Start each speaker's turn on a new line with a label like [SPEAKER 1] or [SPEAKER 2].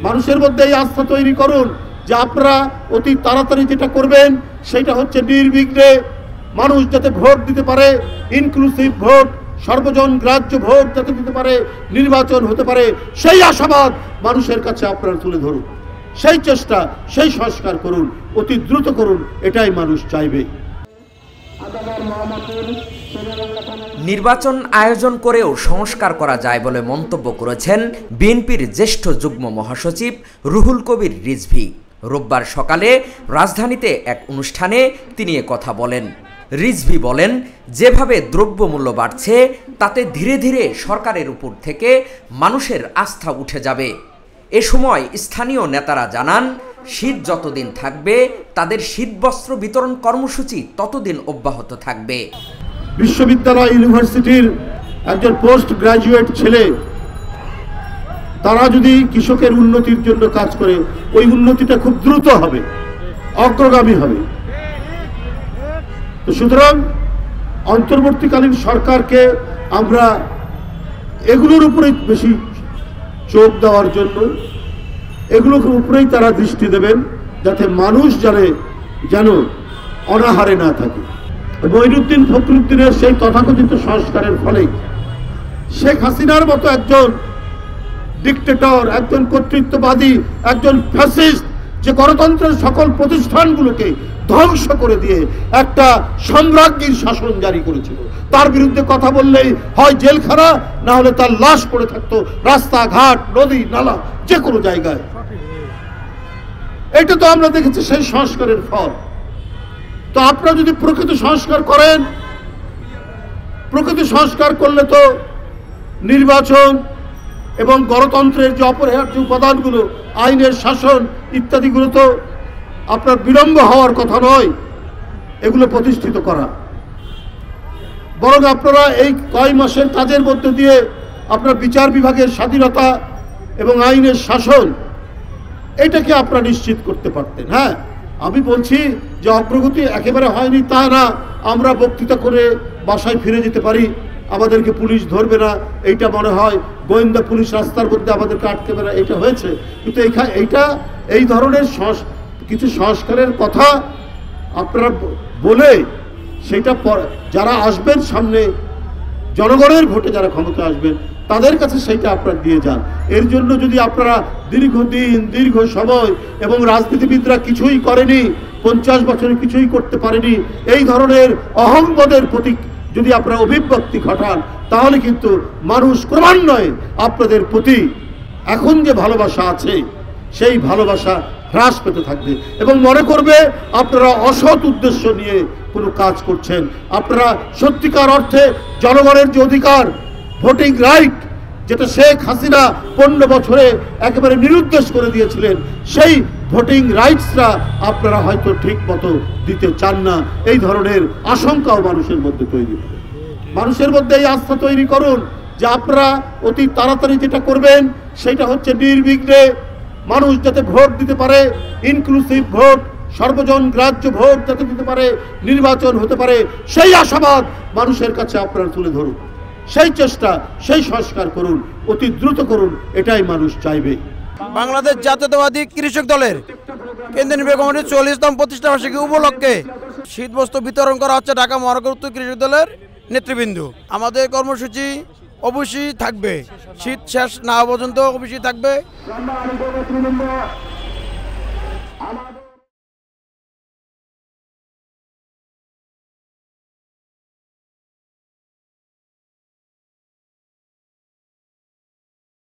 [SPEAKER 1] মানুষের মধ্যে এই আস্থা তৈরি করুন যে আপনারা অতি তাড়াতাড়ি যেটা করবেন সেটা হচ্ছে নির্বিঘ্নে মানুষ যাতে ভোট দিতে পারে, ইনক্লুসিভ ভোট, সর্বজন গ্রাহ্য ভোট যাতে দিতে পারে, নির্বাচন হতে পারে, সেই আশাবাদ মানুষের কাছে আপনারা তুলে ধরুন। সেই চেষ্টা, সেই সংস্কার করুন, অতি দ্রুত করুন, এটাই মানুষ চাইবে।
[SPEAKER 2] নির্বাচন আয়োজন করেও সংস্কার করা যায় বলে মন্তব্য করেছেন বিএনপির জ্যেষ্ঠ যুগ্ম মহাসচিব রুহুল কবির রিজভী। রোববার সকালে রাজধানীতে এক অনুষ্ঠানে তিনি কথা বলেন। রিজভী বলেন, যেভাবে দ্রব্যমূল্য বাড়ছে তাতে ধীরে ধীরে সরকারের উপর থেকে মানুষের আস্থা উঠে যাবে। এ সময় স্থানীয় নেতারা জানান, শীত যতদিন থাকবে তাদের শীতবস্ত্র বিতরণ কর্মসূচি ততদিন অব্যাহত থাকবে।
[SPEAKER 1] বিশ্ববিদ্যালয় ইউনিভার্সিটির একজন পোস্ট গ্রাজুয়েট ছেলে, তারা যদি কৃষকের উন্নতির জন্য কাজ করে, ওই উন্নতিটা খুব দ্রুত হবে, অগ্রগামী হবে। তো সুতরাং অন্তর্বর্তীকালীন সরকারকে আমরা এগুলোর উপরে বেশি চোখ দেওয়ার জন্য, এগুলোর উপরেই তারা দৃষ্টি দেবেন, যাতে মানুষ যেন অনাহারে না থাকে। মঈনুদ্দিন ফখরুদ্দিনের সেই তথাকথিত সংস্কারের ফলে শেখ হাসিনার মতো একজন ডিক্টেটর, একজন কর্তৃত্ববাদী, একজন ফ্যাসিস্ট, যে গণতন্ত্রের সকল প্রতিষ্ঠানগুলোকে ধ্বংস করে দিয়ে একটা সম্রাজ্ঞীর শাসন জারি করেছিল, তার বিরুদ্ধে কথা বললেই হয় জেলখানা, না হলে তার লাশ পড়ে থাকতো রাস্তাঘাট, নদী নালা, যে কোনো জায়গায়। এটা তো আমরা দেখেছি সেই সংস্কারের ফল। তো আপনারা যদি প্রকৃত সংস্কার করেন, প্রকৃত সংস্কার করলে তো নির্বাচন এবং গণতন্ত্রের যে অপরিহার্য উপাদানগুলো, আইনের শাসন ইত্যাদিগুলো তো আপনার বিলম্ব হওয়ার কথা নয় এগুলো প্রতিষ্ঠিত করা। বরং আপনারা এই কয় মাসের কাজের মধ্যে দিয়ে আপনার বিচার বিভাগের স্বাধীনতা এবং আইনের শাসন, এটাকে আপনারা নিশ্চিত করতে পারতেন। হ্যাঁ, আমি বলছি যে অগ্রগতি একেবারে হয়নি তা না। আমরা বক্তৃতা করে বাসায় ফিরে যেতে পারি, আমাদেরকে পুলিশ ধরবে না, এইটা মনে হয় গোয়েন্দা পুলিশ রাস্তার মধ্যে আমাদেরকে আটকেবে না, এটা হয়েছে। কিন্তু এই ধরনের কিছু সংস্কারের কথা আপনারা বলে সেটা যারা আসবেন সামনে, জনগণের ভোটে যারা ক্ষমতা আসবেন, তাদের কাছে সেইটা আপনারা দিয়ে যান। এর জন্য যদি আপনারা দীর্ঘদিন, দীর্ঘ সময়, এবং রাজনীতিবিদরা কিছুই করেনি, 50 বছরে কিছুই করতে পারেনি, এই ধরনের অহংবোধের প্রতীক যদি আপনারা অভিব্যক্তি ঘটান, তাহলে কিন্তু মানুষ ক্রমান্বয়ে আপনাদের প্রতি এখন যে ভালোবাসা আছে সেই ভালোবাসা হ্রাস পেতে থাকবে এবং মনে করবে আপনারা অসৎ উদ্দেশ্য নিয়ে কোনো কাজ করছেন। আপনারা সত্যিকার অর্থে জনগণের যে অধিকার, ভোটিং রাইট, যেটা শেখ হাসিনা 15 বছরে একেবারে নিরুদ্দেশ করে দিয়েছিলেন, সেই ভোটিং রাইটসটা আপনারা হয়তো ঠিক মতো দিতে চান না। এই ধরনের আশঙ্কাও মানুষের মধ্যে তৈরি হবে। মানুষের মধ্যে এই আস্থা তৈরি করুন যে আপনারা অতি তাড়াতাড়ি যেটা করবেন সেটা হচ্ছে নির্বিঘ্নে মানুষ যাতে ভোট দিতে পারে, ইনক্লুসিভ ভোট, সর্বজন গ্রাহ্য ভোট যাতে দিতে পারে, নির্বাচন হতে পারে, সেই আশাবাদ মানুষের কাছে আপনারা তুলে ধরুন। সেই চেষ্টা, সেই সংস্কার করুন, অতি দ্রুত করুন, এটাই মানুষ চাইবে।
[SPEAKER 3] বাংলাদেশ জাতীয়তাবাদী কৃষক দলের কেন্দ্রীয় নির্বাহী কমিটির 40তম প্রতিষ্ঠা বার্ষিকী উপলক্ষে শীতবস্ত্র বিতরণ করা হচ্ছে ঢাকা মহানগর উত্তর কৃষক দলের নেতৃবৃন্দ। আমাদের কর্মসূচি অবশ্যই থাকবে, শীত শেষ না হওয়া পর্যন্ত অবশ্যই থাকবে।